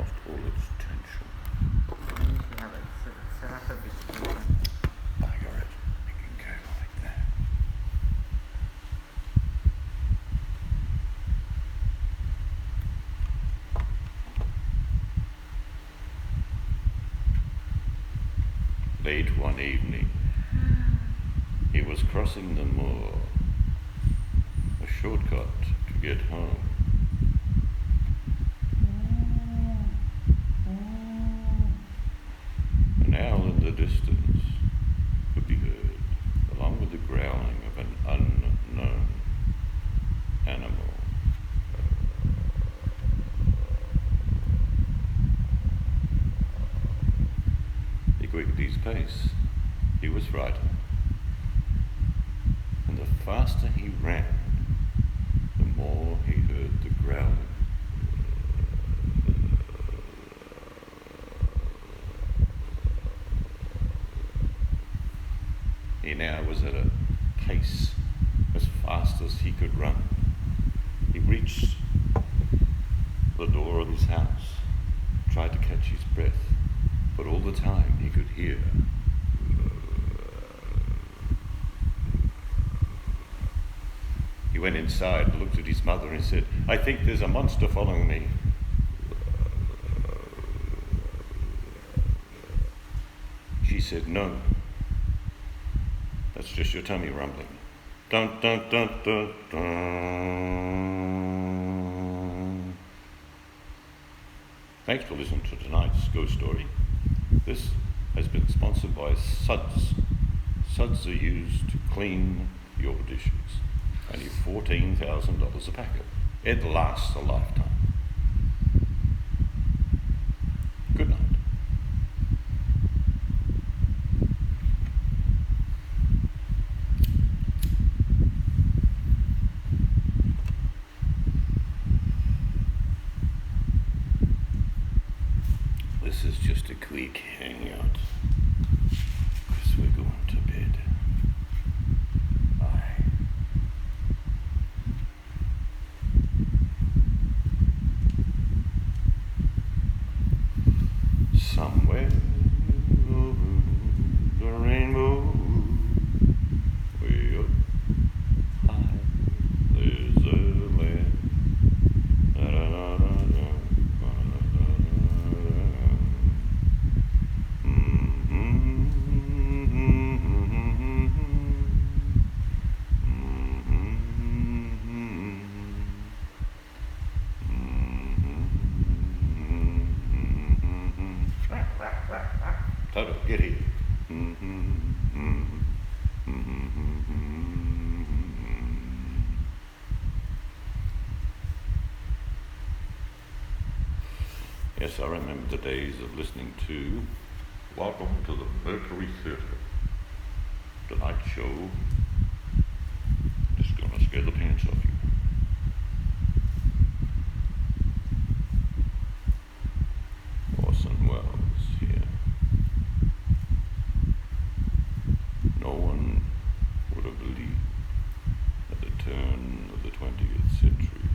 lost all its tension. Yeah, but it's set up a bit different. Bugger it. It can go like that. Late one evening, he was crossing the moor, a shortcut to get home. An owl in the distance could be heard, along with the growling of an unknown animal. He quickened his pace. He was frightened. And the faster he ran, the more he heard the growling. He now was at a pace as fast as he could run. He reached the door of his house, tried to catch his breath, but all the time he could hear. He went inside, looked at his mother and said, "I think there's a monster following me." She said, "No. That's just your tummy rumbling." Dun dun dun dun dun. Thanks for listening to tonight's ghost story. This has been sponsored by Suds. Suds are used to clean your dishes. Only $14,000 a packet. It lasts a lifetime. Good night. This is just a quick hangout, because we're going to bed. Bye. Somewhere over the rainbow, way up high, there's a land. Da-da-da-da-da. Toto, get here. Yes, I remember the days of listening to Welcome to the Mercury Theatre. Tonight's show is gonna scare the pants off you. Orson Welles here. No one would have believed at the turn of the 20th century.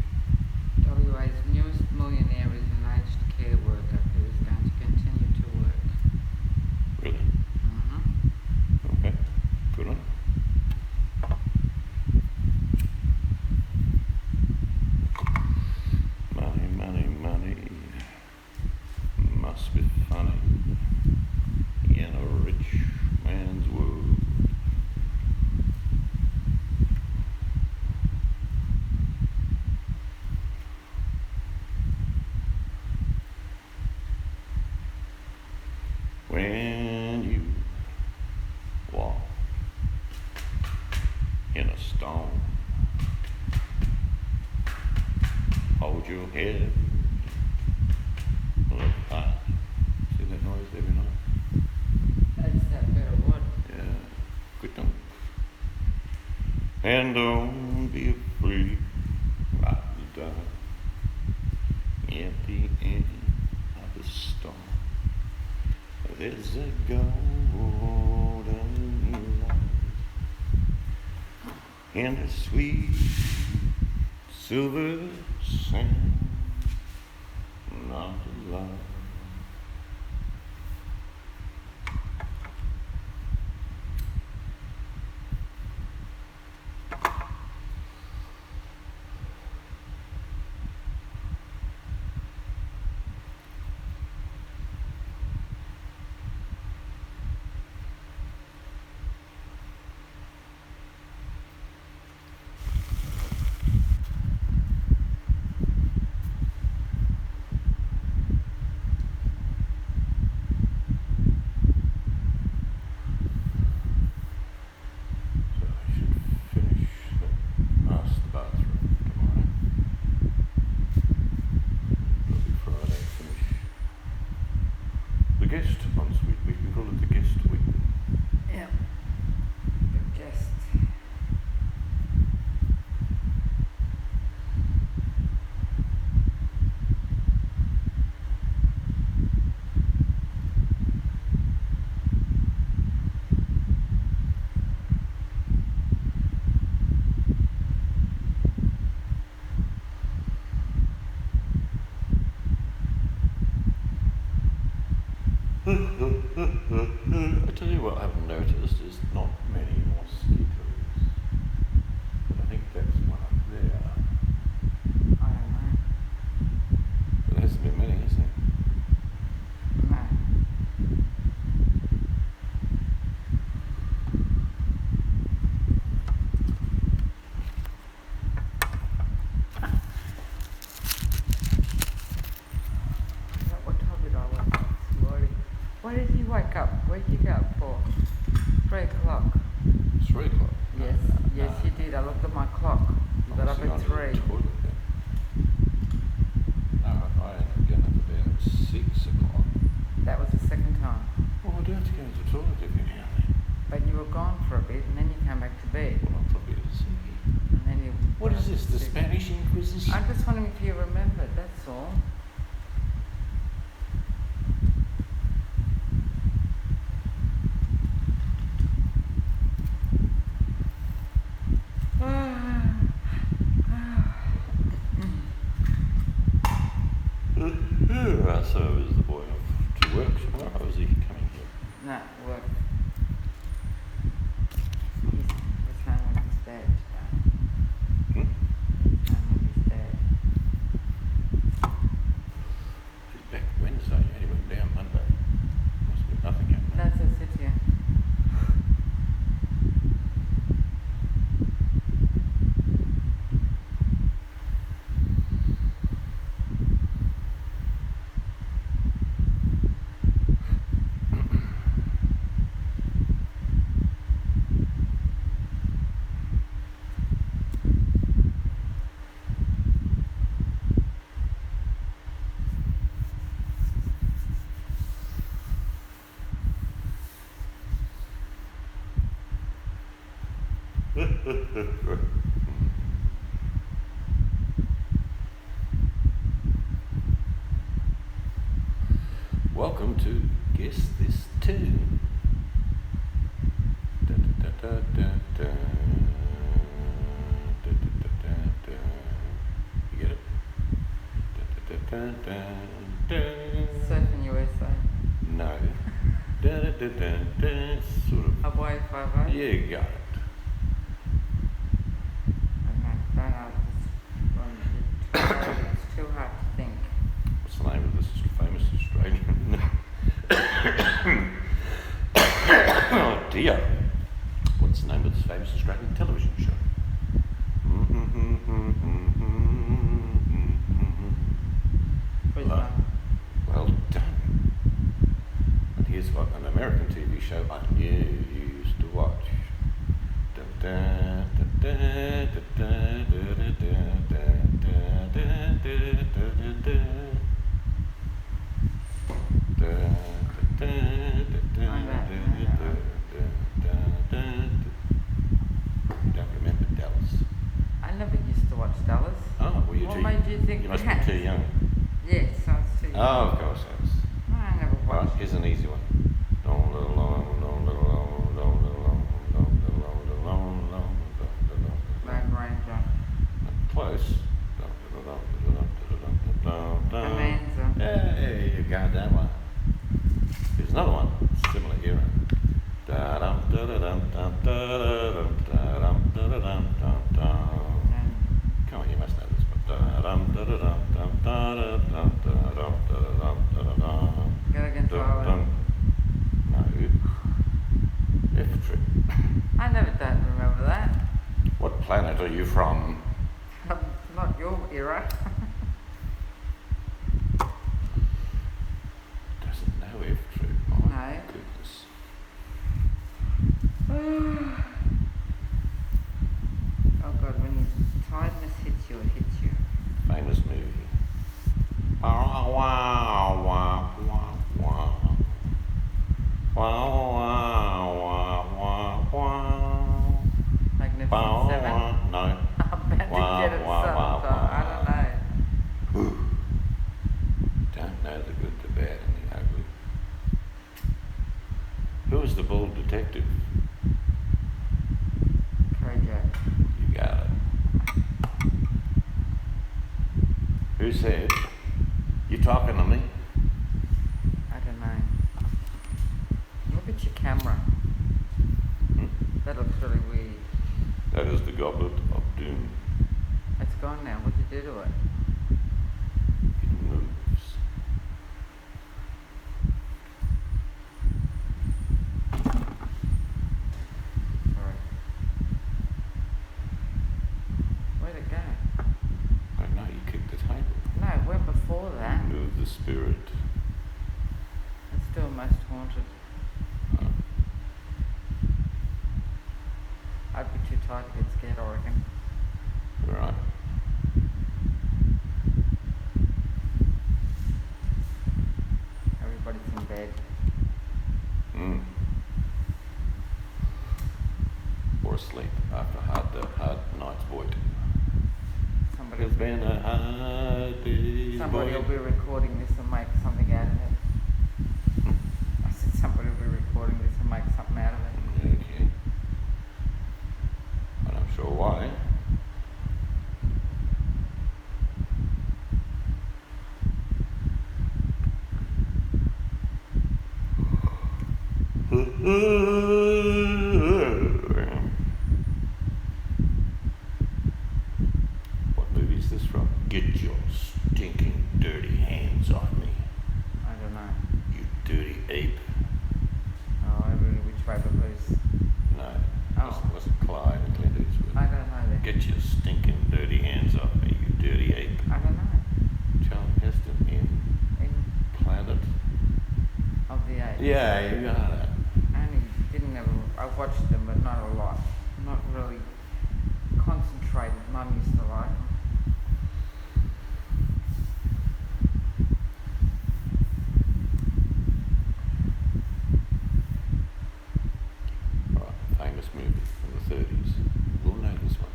WA's newest millionaire is an aged care worker who is going to continue to work. Really? Mm-hmm. Okay. Good one. Money, money, money must be funny in a rich man's world. When you walk in a storm, hold your head look high. See that noise every night? That's that bit of wood. Yeah, good note. And don't be afraid, right to die at the end of the storm. There's a golden light in the sweet silver sand. after love. The guest ensuite week, we call it the guest week. Yeah. The guest. I tell you what I've noticed is not many mosquitoes. But I think that's one up there. I don't know. But there hasn't been many, has there? No. What time did I wake up this morning? Why did you wake up? Where did you get up for? 3 o'clock. 3 o'clock? Yes, yes, you did. I looked at my clock. You got up Obviously at gone to 3. the toilet then. No, I ended up getting up to bed at 6 o'clock. That was the second time. Well, I do have to go to the toilet every now and then. But you were gone for a bit and then you came back to bed. Well, I'm probably a sleepy. And then you... What is this, the Spanish Inquisition? I'm just wondering if you remembered, that's all. So is the boy off to work tomorrow, or is he coming here? No, work. He's home with his dad today. Hmm? He's home with his dad. He's back Wednesday, he only went down Monday. Must be nothing happening. That's a sit here. Welcome to Guess This Tune. Da, da, da, da, da, da. Da, da, da, da, da. You get it? Da, da, da, da, da, da. Surfing USA. No. Da, da, da, da, da. Sort of. Hawaii 5 Yeah, you got it. It's too hard to think. What's the name of this famous Australian? Oh dear. What's the name of this famous Australian television show? Well done. And here's what an American TV show I knew you used to watch. Don't remember Dallas. I never used to watch Dallas. Oh, well you What too. made you think You must that? be too young. Yes, I was too young. Oh, of course, yes. No, I never Right, watched. here's an easy one. Lone Ranger. Close. Bonanza. planet are you from? Not your era. Doesn't know if true. My No. goodness. Oh God, when tiredness hits you, it hits you. Famous movie. Wow, wow, wow, wow, wow. Wow, wow, wow, wow, wow. Magnificent Wow, Seven. wow. No. I'm about to Wow, get it wow, some, wow, but wow. I don't know. Don't know the good, the bad, and the ugly. Who was the bald detective? Kojo. You got it. Who said, "You talking to me"? I don't know. Look at your camera. That looks really weird. That is the Goblet of Doom. It's gone now. What'd you do to it? It moves. Sorry. Where'd it go? I know you kicked the table. No, it went before that. You moved the spirit. It's still most haunted. I'd be too tired to get scared, I reckon. Right. Everybody's in bed. Or asleep after a hard night's void. Somebody It's been a hard day's will void. be recording this and make something out of it. I said somebody will be recording this and make something out of it. Okay. I'm not sure why. What movie is this from? Get your stinking dirty hands off me, I don't know. you dirty ape. Oh, I really which way but loose. No, Oh. was it Clyde and Clint Eastwood? I don't know then. Get your stinking dirty hands off me, you dirty ape. I don't know. Charlton Heston in In Planet. of the Apes. Yeah, you got it. I only didn't ever. I watched them, but not a lot. Not really concentrated. Mum used to like them. Right, famous movie from the 30s. We'll know this one.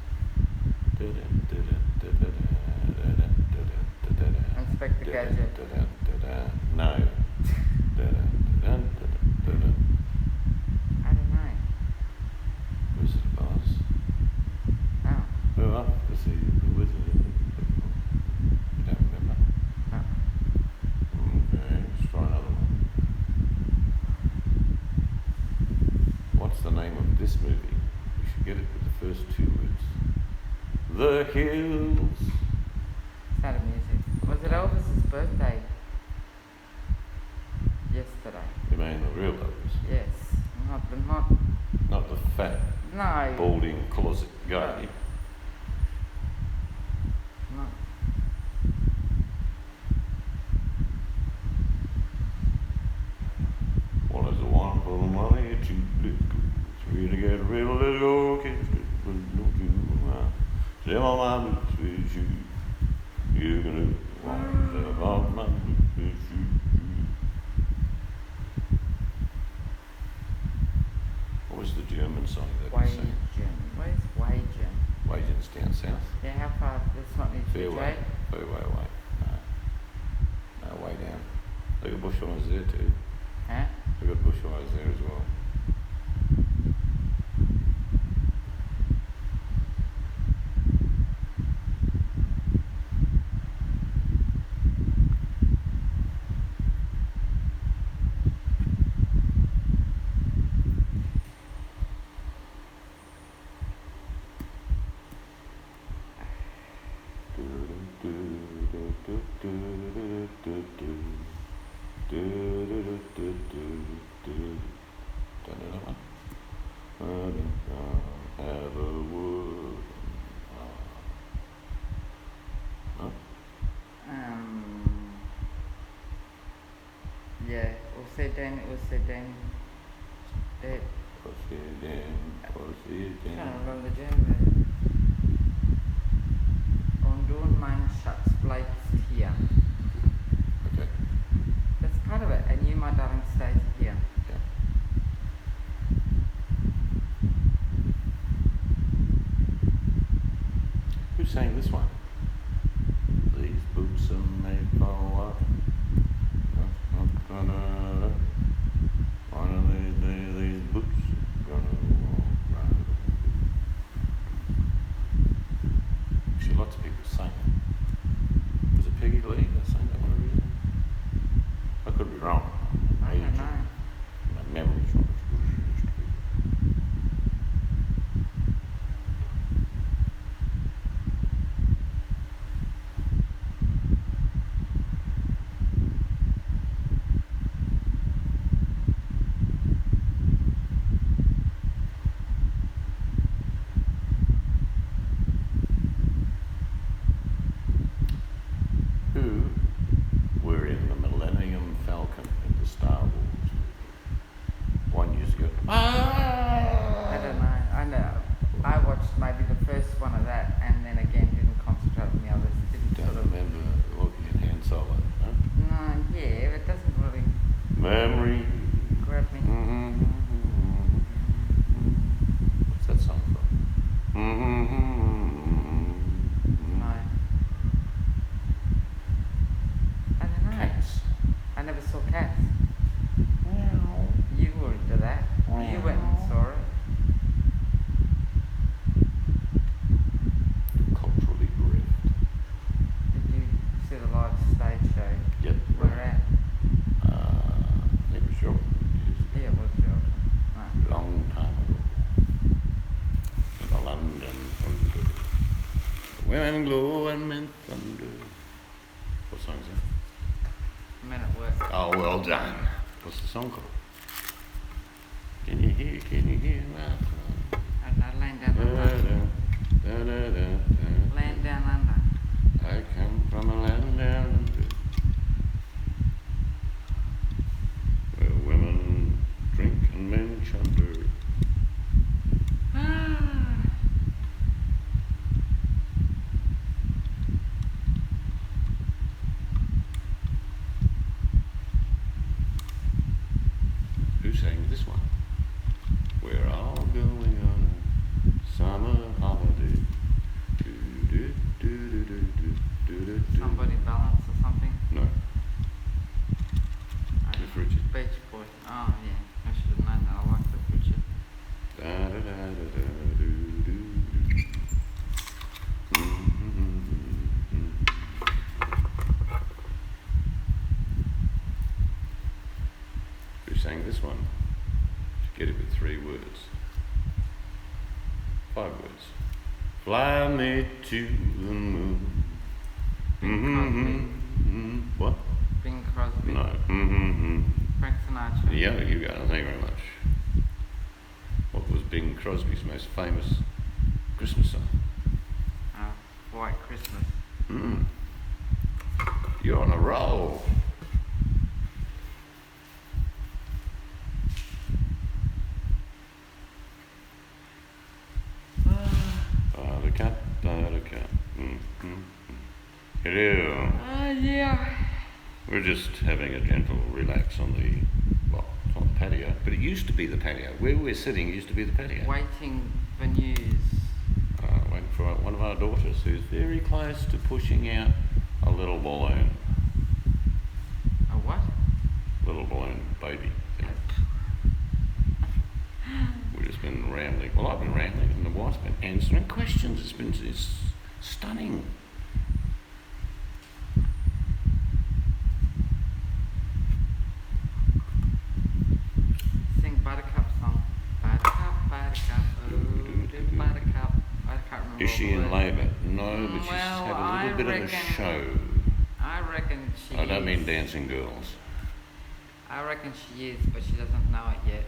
Inspector Gadget. No. I don't know. Wizard of Oz. Oh. Oh, to see the Wizard. You don't remember? No. Okay, let's try another one. What's the name of this movie? We should get it with the first two words. The Hills. Sound of music. Was it Elvis's birthday? Yesterday. You mean the real Elvis? Yes. Not the fat, No. balding closet guy. No. Well, there's a one for the money, two little, three to get rid of, let's go, kids, but don't you, step on my boots with shoes. You can do one step on my boots with shoes. What was the German song that we sang? Wagen. Where's Wagen? Wagen's down south. Yeah, how far? That's not near Fairway. TJ. Fairway away. No, way down. They got bushfires there too. Huh? They got bushfires there as well. said then it was said then that Pussy again, pussy trying to again. remember the gender. Ondoen mijn schatz blijft hier. Okay. That's part of it. And you, my darling, stays here. Yeah. Who sang this one? These boots are made for what? One of these days, these boots are gonna walk right over. Actually, lots of people sang it. Was it Peggy Lee that sang that one originally? I could be wrong. I don't know. My memory's not as good as it used to be. Who were in the Millennium Falcon in the Star Wars? 1 year ago. I don't know. I know. I watched maybe the first one of that and then again didn't concentrate on the others. Didn't Don't sort of. remember looking at Han Solo. Huh? No, yeah, it doesn't really Memory. grab me. What's that song from? No. I don't know. Cats. I never saw Cats. You were into that. You went and saw it. Culturally bereft. Did you see the live stage show? Yep. Where at? It was your years Yeah, it was yours. No. ago. Long time ago. In the London Thunder. The women glow and men thunder. What song is that? Men at work. Oh, well done. What's the song called? Can you hear my song? I don't know, laying down under. Laying down under. I come from a land down under, where women drink and men chunder. Who sang this one? We're all going on a summer holiday. Somebody balance or something. No, Cliff Richard. Beach Boy. Oh yeah, I should have known that. I like Cliff Richard. Who sang this one? Get it with 3 words. 5 words. Fly me to the moon. What? Bing Crosby. No. Frank Sinatra. Yeah, you got it. Thank you very much. What was Bing Crosby's most famous Christmas song? White Christmas. You're on a roll. Buttercup. Hello. Yeah. We're just having a gentle relax on the, well, it's not the patio, but it used to be the patio. Where we're sitting used to be the patio. Waiting for news. Waiting for one of our daughters who's very close to pushing out a little balloon. A what? Little balloon baby thing. We've just been rambling. Well, I've been rambling and the wife's been answering questions. It's stunning. Sing Buttercup song. Buttercup, Buttercup, oh, little Buttercup. I can't remember. Is she all the in words. labour? No, but she's Well, had a little bit of a show. I reckon she I don't is. mean Dancing Girls. I reckon she is, but she doesn't know it yet.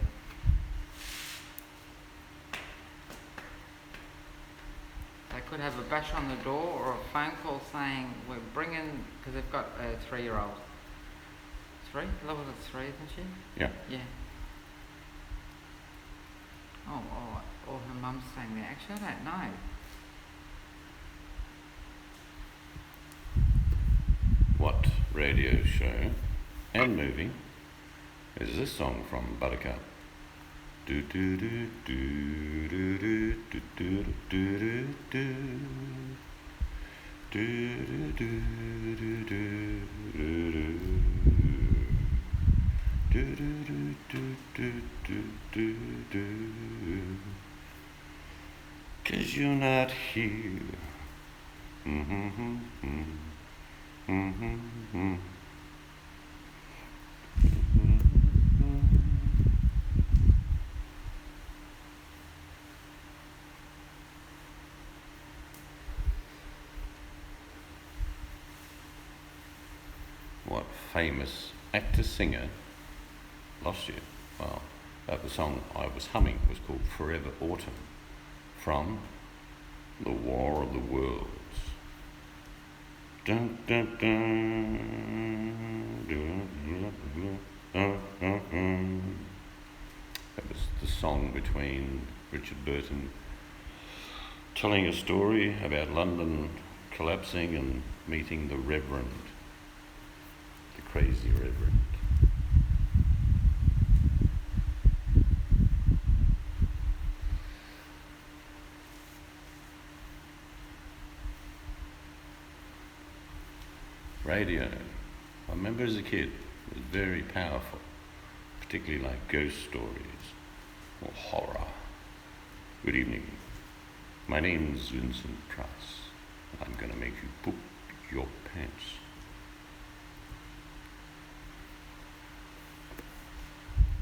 They could have a bash on the door or a phone call saying we're bringing, because they've got a 3-year-old. 3? Level at 3, isn't she? Yeah. Yeah. Oh, or her mum's staying there. Actually, I don't know. What radio show and movie is this song from, Buttercup? Do do do do do do do do do do do do do do do. 'Cause you're not here. What famous actor-singer lost you? Well, the song I was humming was called Forever Autumn from The War of the Worlds. Dun, dun, dun, dun, dun, dun, dun. That was the song between Richard Burton telling a story about London collapsing and meeting the Reverend, the crazy Reverend. Radio, I remember as a kid, it was very powerful, particularly like ghost stories or horror. Good evening. My name's Vincent Price. I'm going to make you poop your pants.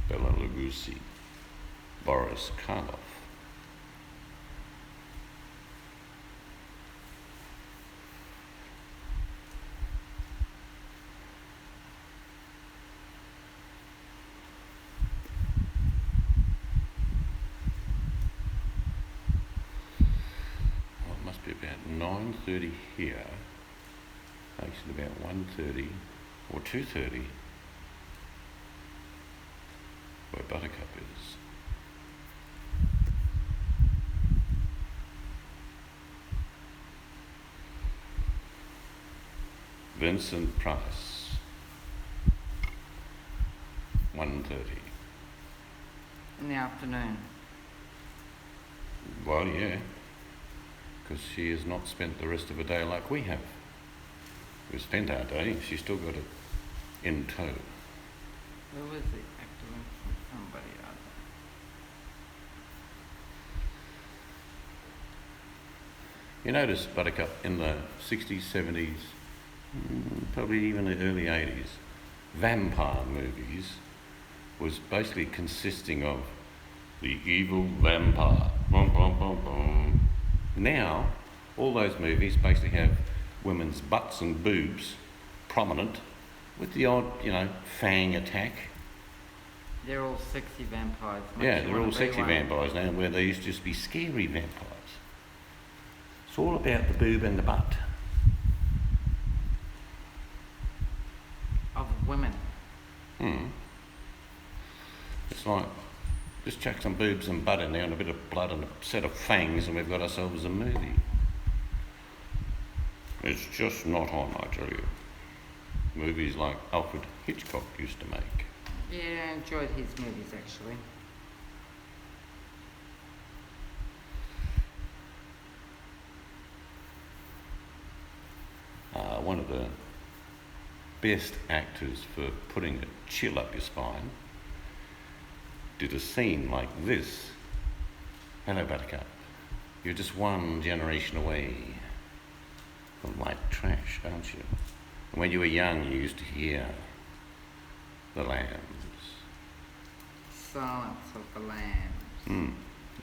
Bela Lugosi, Boris Karloff. About 9:30 here, actually about 1:30 or 2:30 where Buttercup is. Vincent Price, 1:30. In the afternoon. Well, yeah, because she has not spent the rest of her day like we have. We've spent our day, she's still got it in tow. Who was the actor from somebody else? You notice, Buttercup, in the 60s, 70s, probably even the early 80s, vampire movies was basically consisting of the evil vampire. Bum, bum, bum, bum. Now, all those movies basically have women's butts and boobs prominent with the odd, fang attack. They're all sexy vampires. Yeah, they're all sexy vampires now, where they used to just be scary vampires. It's all about the boob and the butt. Of women. It's like, just chuck some boobs and butt in there and a bit of blood and a set of fangs and we've got ourselves a movie. It's just not on, I tell you. Movies like Alfred Hitchcock used to make. Yeah, I enjoyed his movies actually. One of the best actors for putting a chill up your spine did a scene like this. Hello, Buttercup. You're just one generation away from white trash, aren't you? And when you were young, you used to hear the lambs. Silence of the Lambs.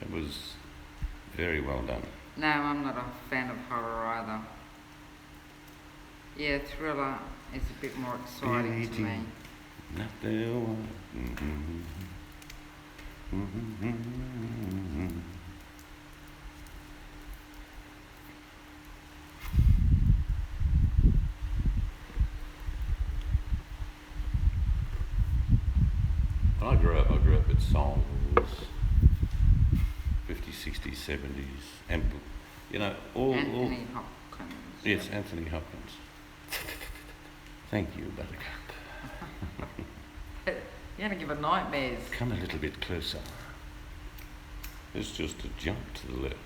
It was very well done. No, I'm not a fan of horror either. Yeah, thriller is a bit more exciting to me. Not the one. I grew up with songs, 50s, 60s, 70s, and all. Anthony Hopkins. Yes, Anthony Hopkins. Thank you, Buttercup. You're going to give her nightmares. Come a little bit closer. It's just a jump to the left.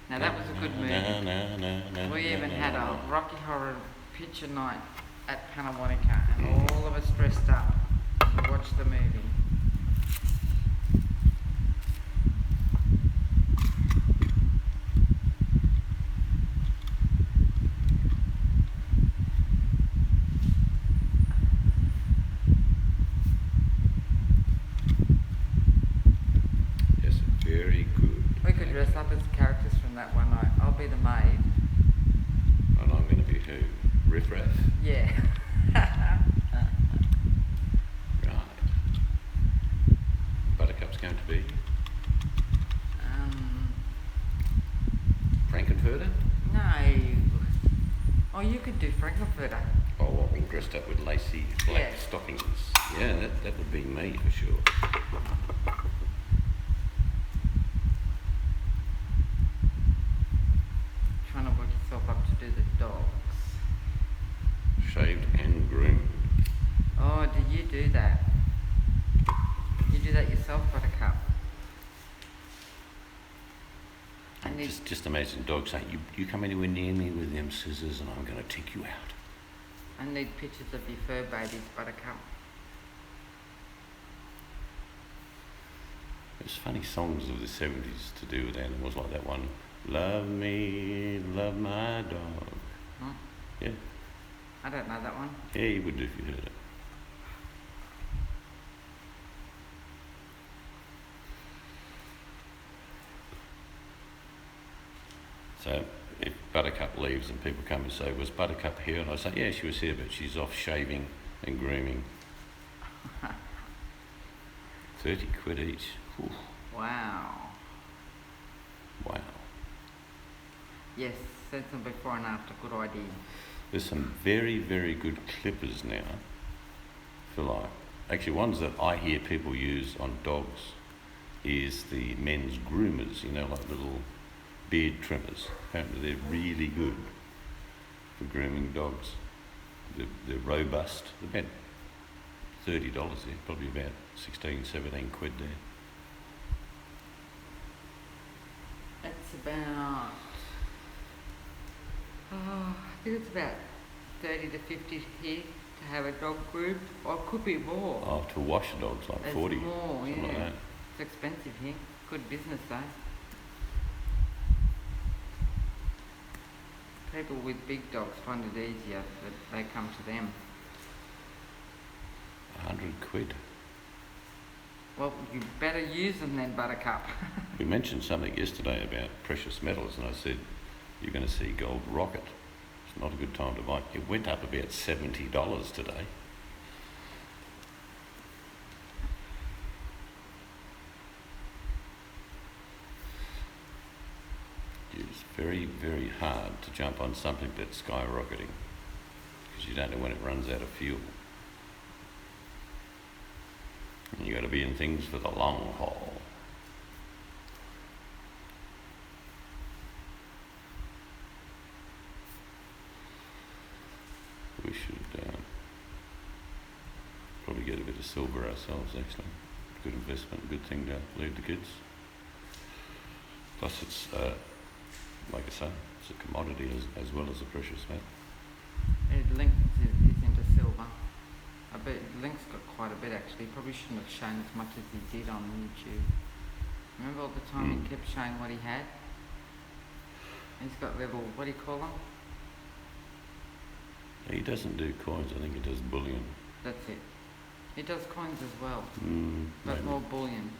Now that was a good movie. We even had a Rocky Horror Picture Night at Panawanika, and all of us dressed up to watch the movie. Yes, very good. We could dress up as characters from that one night. I'll be the maid. And I'm going to be who? Riff Raff? Yeah. Right. Buttercup's going to be Frankenfurter? No. Oh, you could do Frankenfurter. Oh, well, all dressed up with lacy black stockings. Yeah, that would be me for sure. Trying to work yourself up to do the dogs. Shaved and groomed. Oh, do you do that? You do that yourself, Buttercup? And Just imagine dogs saying, you come anywhere near me with them scissors and I'm going to take you out. I need pictures of your fur babies, Buttercup. There's funny songs of the 70s to do with animals, like that one, Love Me, Love My Dog. Huh? Yeah. I don't know that one. Yeah, you would do if you heard it. So if Buttercup leaves and people come and say, was Buttercup here? And I say, yeah, she was here, but she's off shaving and grooming. 30 quid each. Ooh, Wow. wow. Yes, send some before and after. Good idea. There's some very, very good clippers now for actually ones that I hear people use on dogs is the men's groomers, like little beard trimmers. Apparently they're really good for grooming dogs. They're robust. They're about $30 there, probably about 16, 17 quid there. It's about, I think it's about 30 to 50 here to have a dog groomed, or it could be more. Oh, to wash a dog's like It's 40. more, Something like that. It's expensive here. Good business though. People with big dogs find it easier that they come to them. 100 quid. Well, you better use them then, Buttercup. We mentioned something yesterday about precious metals, and I said, you're going to see gold rocket. It's not a good time to buy. It went up about $70 today. It's very, very hard to jump on something that's skyrocketing because you don't know when it runs out of fuel. And you got to be in things for the long haul. We should probably get a bit of silver ourselves, actually. Good investment, good thing to leave the kids. Plus it's, like I say, it's a commodity as well as a precious metal. Link is into silver. I bet Link's got quite a bit actually. Probably shouldn't have shown as much as he did on YouTube. Remember all the time he kept showing what he had? He's got little, what do you call them? He doesn't do coins, I think he does bullion. That's it. He does coins as well, but Maybe. more bullion.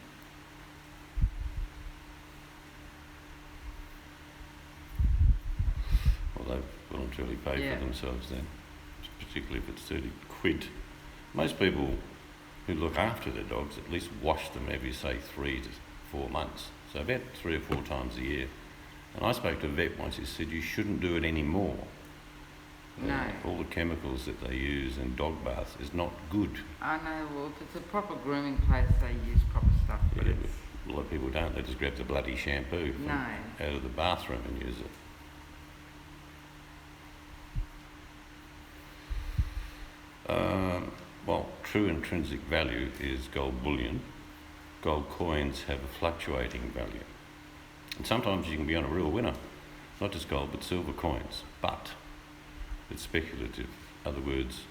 Well, they voluntarily pay for themselves then, particularly if it's 30 quid. Most people who look after their dogs at least wash them every, say, 3 to 4 months. So about 3 or 4 times a year. And I spoke to a vet once, he said you shouldn't do it anymore. No. All the chemicals that they use in dog baths is not good. I know, well, if it's a proper grooming place, they use proper stuff, but Yeah, it's... but a lot of people don't. They just grab the bloody shampoo from No. out of the bathroom and use it. Well, true intrinsic value is gold bullion. Gold coins have a fluctuating value. And sometimes you can be on a real winner, not just gold but silver coins. But it's speculative. In other words,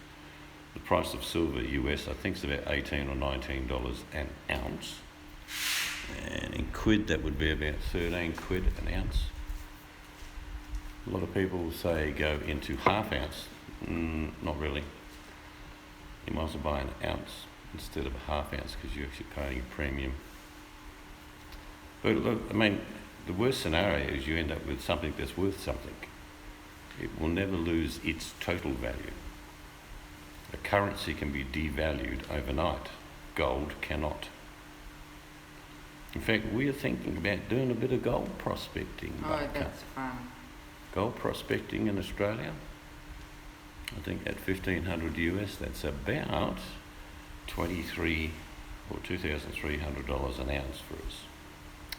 the price of silver US I think is about $18 or $19 an ounce. And in quid that would be about 13 quid an ounce. A lot of people say go into half ounce. Not really. You might as well buy an ounce instead of a half ounce because you're actually paying a premium. But look, I mean, the worst scenario is you end up with something that's worth something. It will never lose its total value. A currency can be devalued overnight. Gold cannot. In fact, we are thinking about doing a bit of gold prospecting. Oh, that's fun. Gold prospecting in Australia. I think at $1,500 US, that's about $23 or $2,300 an ounce for us.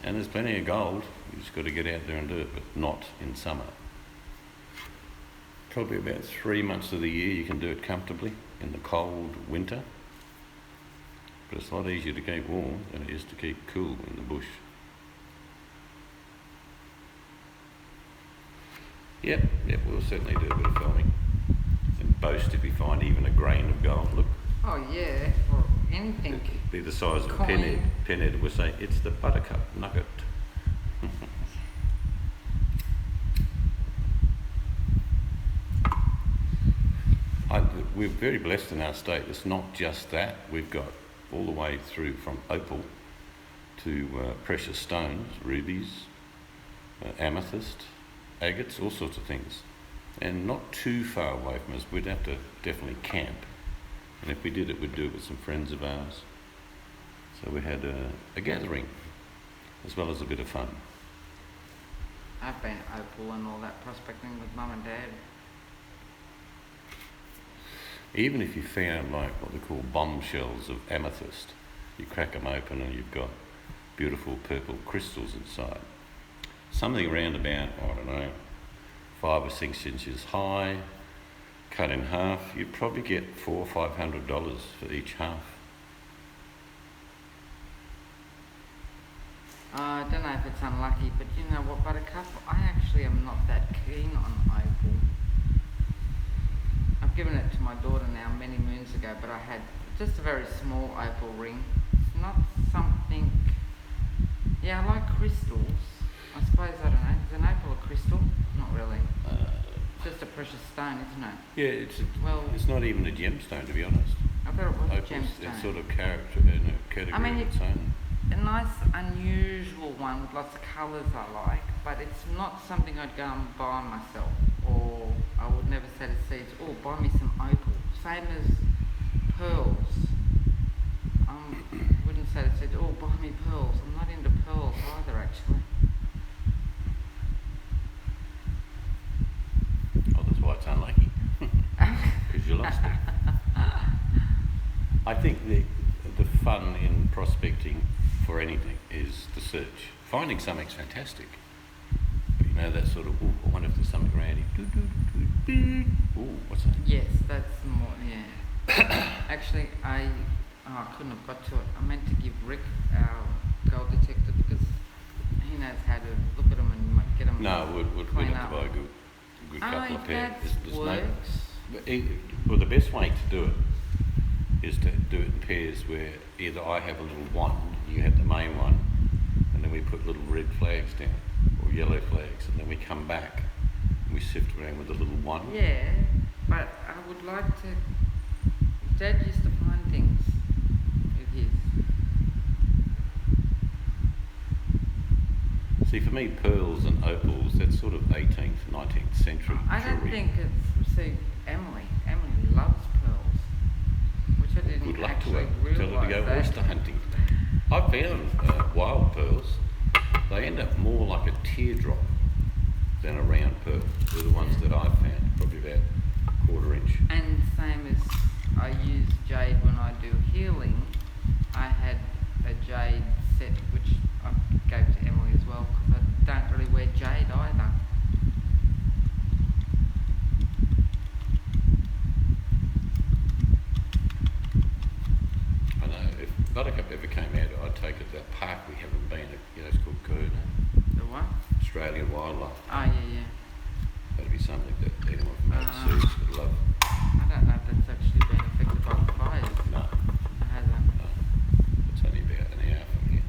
And there's plenty of gold. You just got to get out there and do it, but not in summer. Probably about 3 months of the year you can do it comfortably in the cold winter. But it's a lot easier to keep warm than it is to keep cool in the bush. Yep, we'll certainly do a bit of filming. And boast if we find even a grain of gold. Look. Oh yeah, or anything. It'd be the size of a Coin. pinhead. Pinhead would say, it's the buttercup nugget. We're very blessed in our state. It's not just that. We've got all the way through from opal to precious stones, rubies, amethyst, agates, all sorts of things. And not too far away from us. We'd have to definitely camp. And if we did it, we'd do it with some friends of ours. So we had a gathering, as well as a bit of fun. I've been opal and all that prospecting with Mum and Dad. Even if you found like what they call bombshells of amethyst, you crack them open and you've got beautiful purple crystals inside. Something around about, I don't know, 5 or 6 inches high, cut in half, you'd probably get $400 or $500 for each half. I don't know if it's unlucky, but you know what, Buttercup? I actually am not that keen on opal. I've given it to my daughter now many moons ago, but I had just a very small opal ring. It's not something... Yeah, I like crystals. I suppose, I don't know, is an opal a crystal? Not really. Just a precious stone, isn't it? Yeah, it's not even a gemstone, to be honest. I thought it was Opal's a gemstone. it's sort of category of its own. A nice, unusual one with lots of colours I like, but it's not something I'd go and buy myself. Or I would never say to seeds, oh, buy me some opal. Same as pearls. Wouldn't say to seeds, oh, buy me pearls. I'm not into pearls either, actually. Oh, that's why it's unlucky. Because you lost it. I think the fun in prospecting for anything is the search. Finding something's fantastic. But you know that sort of, ooh, I wonder if there's something around here. Ooh, what's that? Yes, that's more, yeah. Actually, I couldn't have got to it. I meant to give Rick our gold detector because he knows how to look at them and get them. No, we'd have to buy a good couple of pairs. That works. Well, the best way to do it is to do it in pairs where either I have a little wand, you have the main one, and then we put little red flags down, or yellow flags, and then we come back and we sift around with the little wand. Yeah, but I would like to... Dad used to find things with his. See, for me, pearls and opals, that's sort of 18th, 19th century I don't jewellery. think it's... See, Emily loves pearls, which I didn't Good luck to actually her. Tell her to realise go that. oyster hunting. I found wild pearls. They end up more like a teardrop than a round pearl. They're the ones that I've found, probably about 1/4 inch. And same as I use jade when I do healing. I had a jade set which I gave to Emily as well because I don't really wear jade either. I know, if Buttercup ever came out, I'd take it to that park we haven't been at, it's called Kahuna, The what? Australian Wildlife. Oh yeah. That'd be something that anyone from overseas would love. I don't know if that's actually been affected by the fires. No, It hasn't. no. It's only about an hour from here.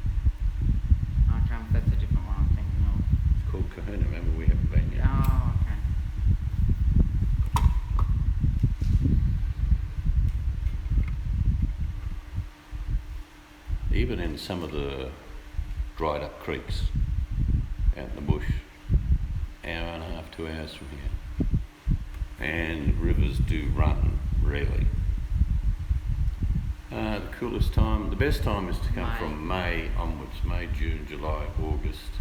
Okay, that's a different one I'm thinking of. It's called Kahuna, remember we haven't been yet. Oh, okay. Even in some of the dried up creeks out in the bush, hour and a half, 2 hours from here. And rivers do run rarely. The coolest time, the best time is to come May. from May onwards, May, June, July, August.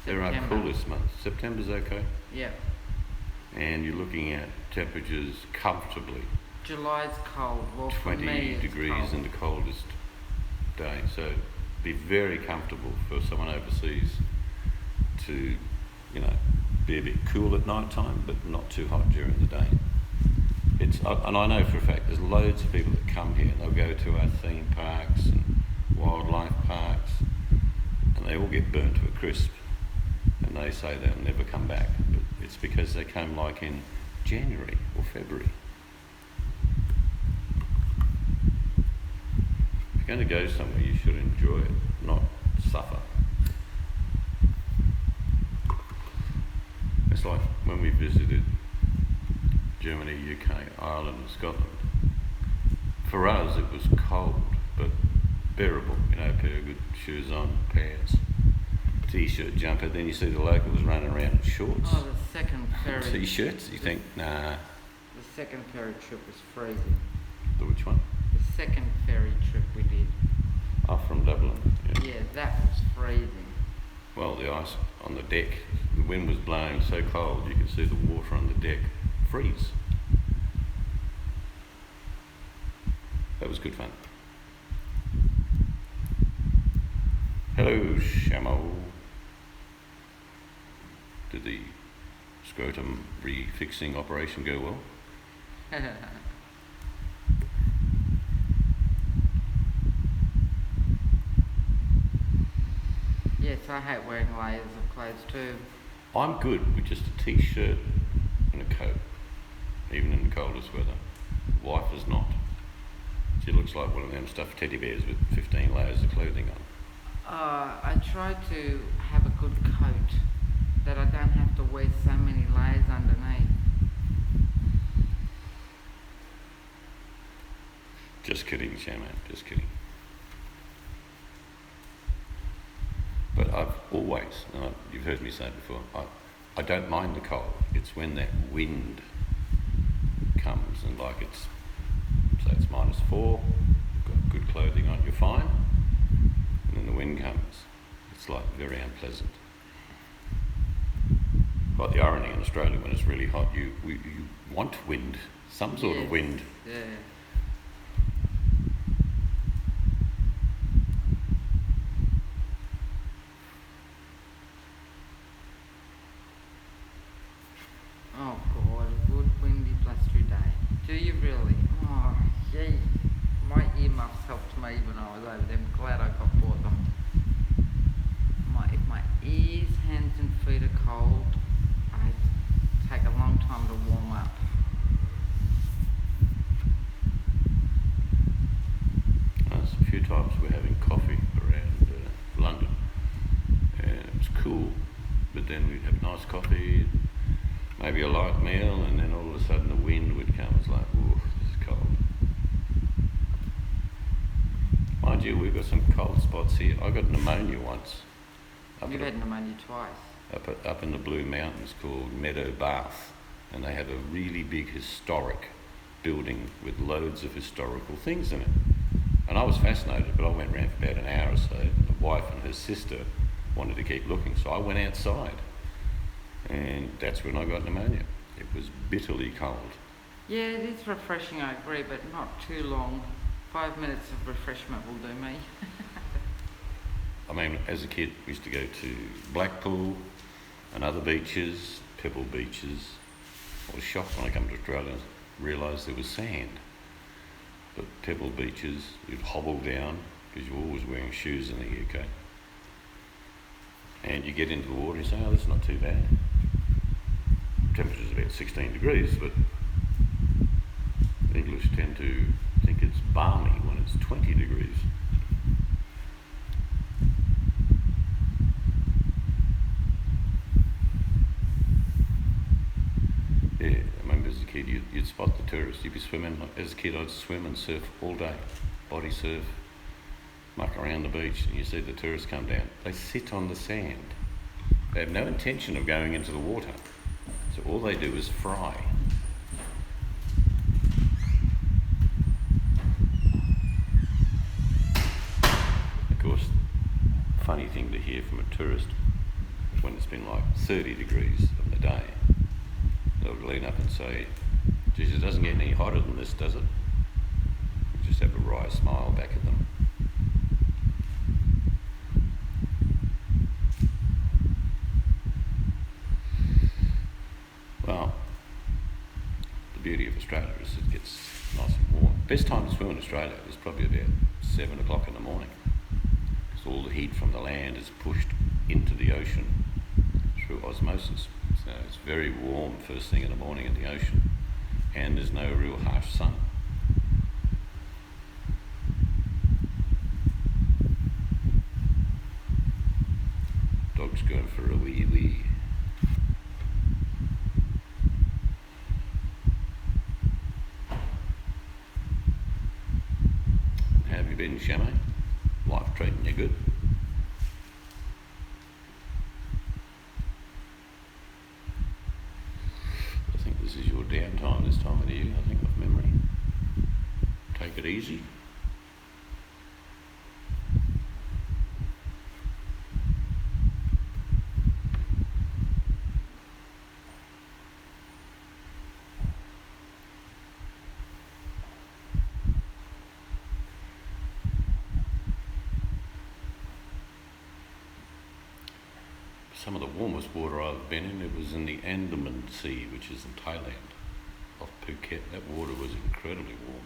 They're our September. coolest months. September's okay. Yep. And you're looking at temperatures comfortably July's cold. Well, for 20 me it's degrees cold. in the coldest day. So be very comfortable for someone overseas to, be a bit cool at night time, but not too hot during the day. And I know for a fact there's loads of people that come here and they'll go to our theme parks and wildlife parks and they all get burnt to a crisp and they say they'll never come back, but it's because they come like in January or February. If you're going to go somewhere, you should enjoy it, not suffer. It's like when we visited Germany, UK, Ireland and Scotland. For us it was cold, but bearable, a pair of good shoes on, pants, t-shirt, jumper. Then you see the locals running around in shorts, Oh, the second ferry. t-shirts. You think, nah. The second ferry trip was freezing. The which one? The second ferry trip we did. Oh, from Dublin. Yeah, that was freezing. Well, the ice on the deck, the wind was blowing so cold you could see the water on the deck freeze. That was good fun. Hello, Shamo. Did the scrotum refixing operation go well? Yes, I hate wearing layers of clothes too. I'm good with just a t-shirt and a coat, even in the coldest weather. Wife is not. She looks like one of them stuffed teddy bears with 15 layers of clothing on. I try to have a good coat that I don't have to wear so many layers underneath. Just kidding, Shamo, just kidding. But I've always, you've heard me say it before, I don't mind the cold. It's when that wind comes and like say it's -4, you've got good clothing on, you're fine. And then the wind comes. It's like very unpleasant. Like the irony in Australia when it's really hot, you want wind, some sort of Yes, wind. Yeah. Oh God, a good windy blustery day. Do you really? Oh, gee. My earmuffs helped me when I was over there. I'm glad I got bought them. If my ears, hands and feet are cold, I take a long time to warm up. There's a few times we're having coffee around London and it's cool, but then we'd have nice coffee, maybe a light meal, and then all of a sudden the wind would come. It's like, ooh, this is cold. Mind you, we've got some cold spots here. I got pneumonia once. You've had pneumonia twice. Up in the Blue Mountains called Meadow Bath, and they have a really big historic building with loads of historical things in it. And I was fascinated, but I went around for about an hour or so. The wife and her sister wanted to keep looking, so I went outside. And that's when I got pneumonia. It was bitterly cold. Yeah, it is refreshing, I agree, but not too long. 5 minutes of refreshment will do me. I mean, as a kid, we used to go to Blackpool and other beaches, pebble beaches. I was shocked when I came to Australia and realised there was sand. But pebble beaches, you'd hobble down because you're always wearing shoes in the UK. And you get into the water and you say, oh, that's not too bad. Temperature's about 16 degrees, but the English tend to think it's balmy when it's 20 degrees. Yeah, I remember as a kid, you'd spot the tourists. You'd be swimming. As a kid, I'd swim and surf all day, body surf, muck around the beach, and you see the tourists come down. They sit on the sand. They have no intention of going into the water. So all they do is fry. Of course, funny thing to hear from a tourist when it's been like 30 degrees on the day. They'll lean up and say, geez, it doesn't get any hotter than this, does it? You just have a wry smile back at them. Well, the beauty of Australia is it gets nice and warm. Best time to swim in Australia is probably about 7 o'clock in the morning, because all the heat from the land is pushed into the ocean through osmosis. So it's very warm first thing in the morning in the ocean, and there's no real harsh sun. Dog's going for a wee wee. How have you been, Shamo? Life treating you good? I think this is your downtime this time of the year, I think, off memory. Take it easy. Some of the warmest water I've been in, it was in the Andaman Sea, which is in Thailand, off Phuket. That water was incredibly warm.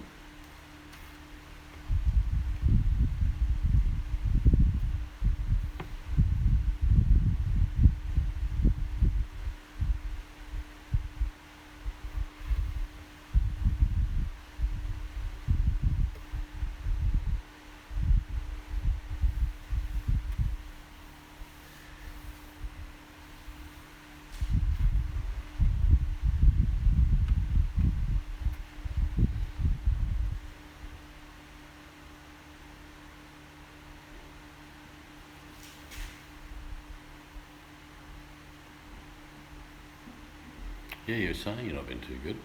Yeah, you're saying you've not been too good.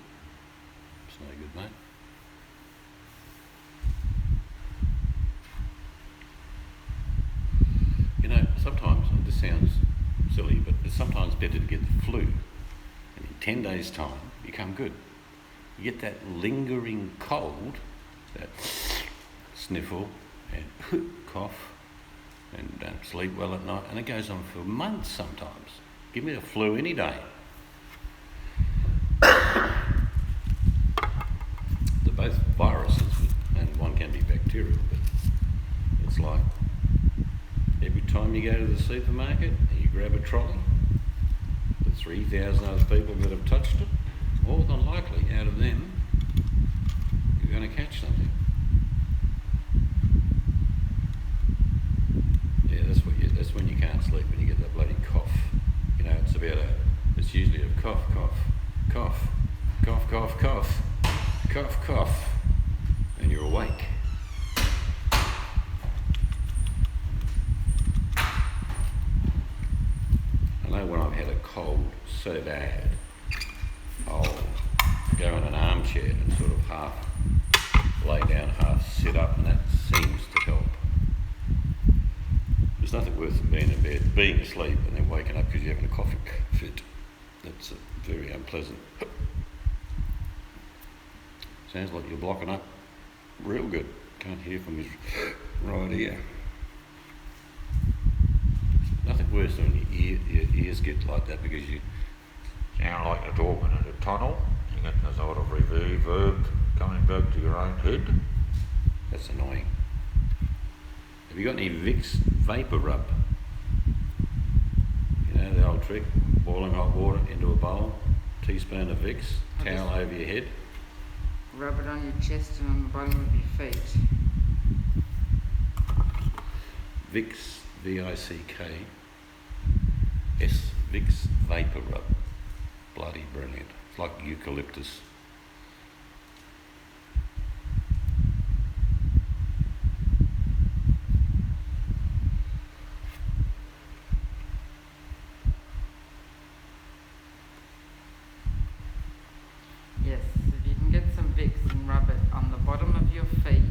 It's no good, mate. You know, sometimes, and this sounds silly, but it's sometimes better to get the flu, and in 10 days' time, you come good. You get that lingering cold, that sniffle and cough, and don't sleep well at night, and it goes on for months sometimes. Give me the flu any day. They're both viruses, and one can be bacterial, but it's like every time you go to the supermarket and you grab a trolley, the 3,000 other people that have touched it, more than likely out of them, you're going to catch something. Yeah, that's when you can't sleep, when you get that bloody cough. You know, it's usually a cough, cough, cough, cough, cough, cough, cough, cough, and you're awake. I know when I've had a cold so bad, I'll go in an armchair and sort of half lay down, half sit up, and that seems to help. There's nothing worse than being in bed, being asleep, and then waking up because you're having a coughing fit. That's very unpleasant. Sounds like you're blocking up real good. Can't hear from his right ear. Nothing worse than your ears get like that because you Sound like you're talking in a tunnel. You get the sort of reverb coming back to your own head. That's annoying. Have you got any Vicks vapor rub? You know the old trick, boiling hot water into a bowl, teaspoon of Vicks, towel over your head. Rub it on your chest and on the bottom of your feet. Vicks, V-I-C-K, S, Vicks vapor rub. Bloody brilliant. It's like eucalyptus. Yes, if you can get some Vicks and rub it on the bottom of your feet.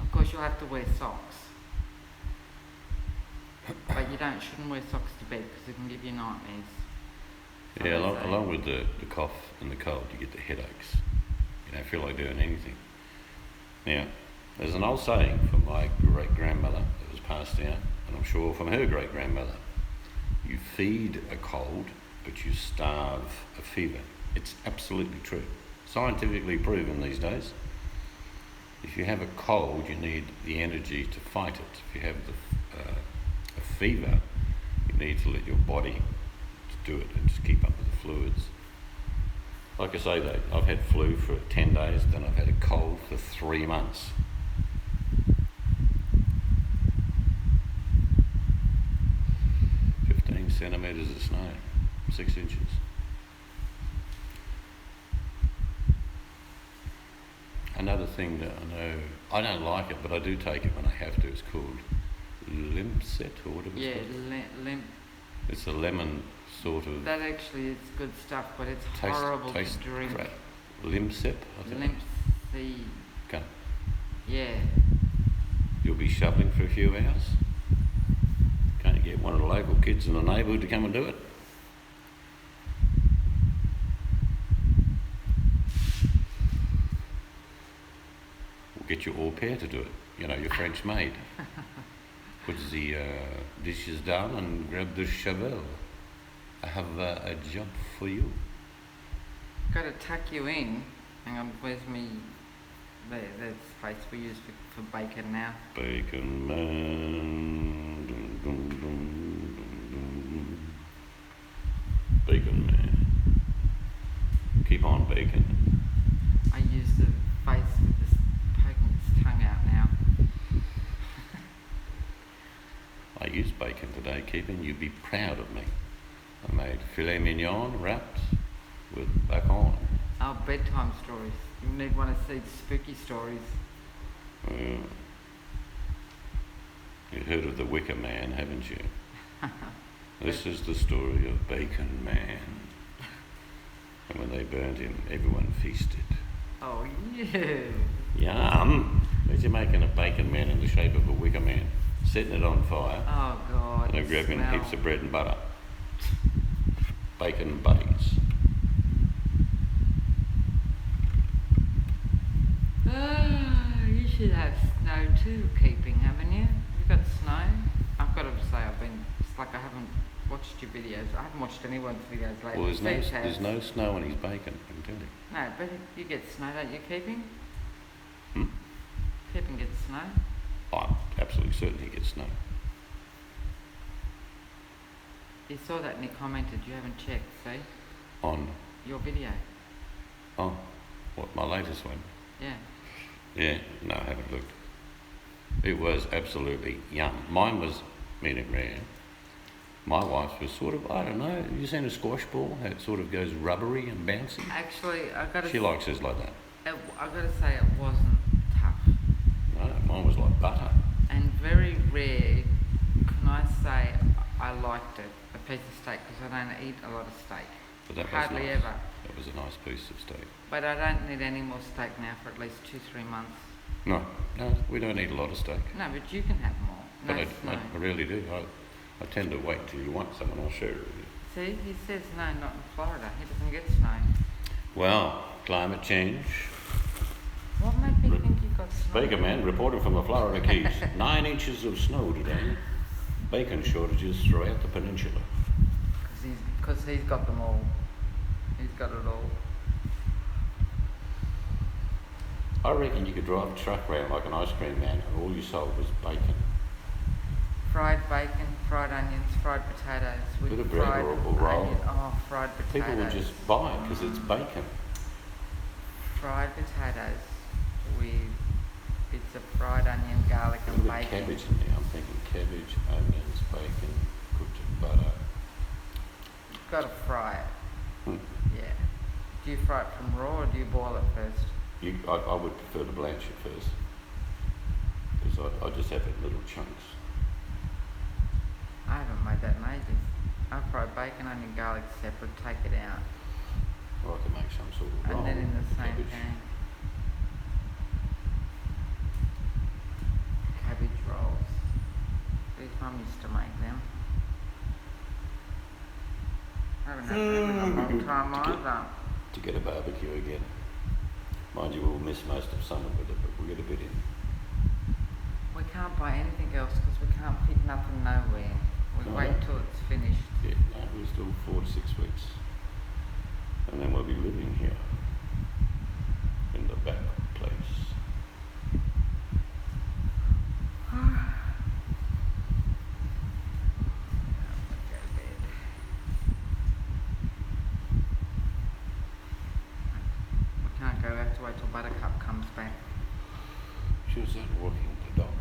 Of course, you'll have to wear socks. But you shouldn't wear socks to bed because it can give you nightmares. So Yeah, they say. along with the cough and the cold, you get the headaches. You don't feel like doing anything. Now, there's an old saying from my great-grandmother that was passed down, and I'm sure from her great-grandmother. You feed a cold, but you starve a fever. It's absolutely true. Scientifically proven these days. If you have a cold, you need the energy to fight it. If you have a fever, you need to let your body do it and just keep up with the fluids. Like I say though, I've had flu for 10 days, then I've had a cold for 3 months. Centimetres of snow, 6 inches. Another thing that I know, I don't like it, but I do take it when I have to. It's called Limpset or whatever. Yeah, it's called. limp. It's a lemon sort of. That actually is good stuff, but it's taste, horrible taste to drink. crap. Limpset, I think. Limp seed. Okay. Yeah. You'll be shoveling for a few hours. Can't you get one of the local kids in the neighbourhood to come and do it? We'll get your au pair to do it. You know, your French maid. Put the dishes down and grab the shovel. I have a job for you. Got to tuck you in. Hang on, where's me? The space we use for bacon now. Bacon man. Dum, dum, dum, dum, dum. Bacon man. Keep on bacon. I use the face with this poking its tongue out now. I used bacon today, keeping you'd be proud of me. I made filet mignon wrapped with bacon. Our bedtime stories. You need one of these spooky stories. You've heard of the Wicker Man, haven't you? This is the story of Bacon Man. And when they burned him, everyone feasted. Oh yeah. Yum! Imagine making a bacon man in the shape of a wicker man, setting it on fire, Oh god. and then grabbing smell. heaps of bread and butter. Bacon buddies. You should have snow too, keeping, haven't you? You've got snow. I've got to say, it's like I haven't watched your videos. I haven't watched anyone's videos lately. Well, Steve's has. there's no snow in his bacon, I can tell you. No, but you get snow, don't you, keeping? Hmm? Keeping gets snow. I'm absolutely certain he gets snow. You saw that and he commented, you haven't checked, see? On, Your video. oh, what, my latest one? Yeah. Yeah, no, I haven't looked. It was absolutely yum. Mine was medium rare. My wife's was sort of, I don't know, have you seen a squash ball? How it sort of goes rubbery and bouncy? Actually, She likes hers like that. I got to say it wasn't tough. No, mine was like butter. And very rare, can I say I liked it, a piece of steak, because I don't eat a lot of steak. But that Hardly was nice. ever. That was a nice piece of steak. But I don't need any more steak now for at least 2-3 months. No, we don't eat a lot of steak. No, but you can have more. But No snow. I really do. I tend to wait till you want someone, I'll share it with you. See, he says no, not in Florida. He doesn't get snow. Well, climate change, What made me Re- think you got snow? Baker man reporting from the Florida Keys. 9 inches of snow today. Bacon shortages throughout the peninsula. Because he's got them all. He's got it all. I reckon you could drive a truck around like an ice cream man and all you sold was bacon. Fried bacon, fried onions, fried potatoes with Bit of bread fried or roll. onion. Oh, fried potatoes. People would just buy it because it's bacon. Fried potatoes with bits of fried onion, garlic A and bit of bacon. cabbage in there. I'm thinking cabbage, onions, bacon, cooked in butter. You've got to fry it. Hmm. Yeah. Do you fry it from raw or do you boil it first? I would prefer to blanch it first because I just have it in little chunks. I haven't made that in ages. I fry bacon, onion, garlic separate, take it out, Or I can make some sort of roll. and then in the with same cabbage. pan. Cabbage rolls. Big mum used to make them. I haven't had them in a long time either. To get a barbecue again. Mind you, we'll miss most of summer with it, but we'll get a bit in. We can't buy anything else because we can't fit nothing nowhere. We No. wait till it's finished. Yeah, no, we're still 4 to 6 weeks. And then we'll be living here in the back place. We can't go. We have to wait till Buttercup comes back. She was out walking the dog.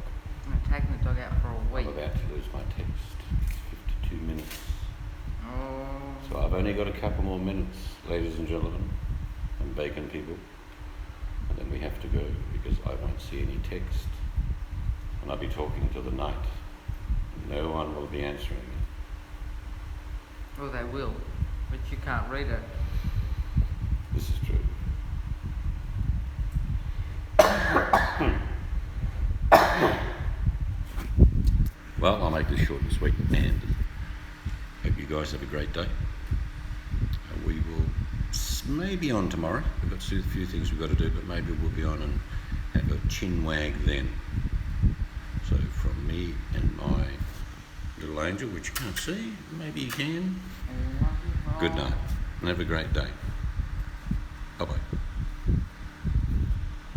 I'm taking the dog out for a I'm week. about to lose my text. It's 52 minutes. Oh. So I've only got a couple more minutes, ladies and gentlemen, and bacon people. And then we have to go because I won't see any text. And I'll be talking to the night. No one will be answering me. Well, they will, but you can't read it. This is true. Well, I'll make this short and sweet and hope you guys have a great day. We will maybe on tomorrow. We've got a few things we've got to do, but maybe we'll be on and have a chin wag then. So from me and my little angel, which you can't see, maybe you can. Good night and have a great day. Bye-bye.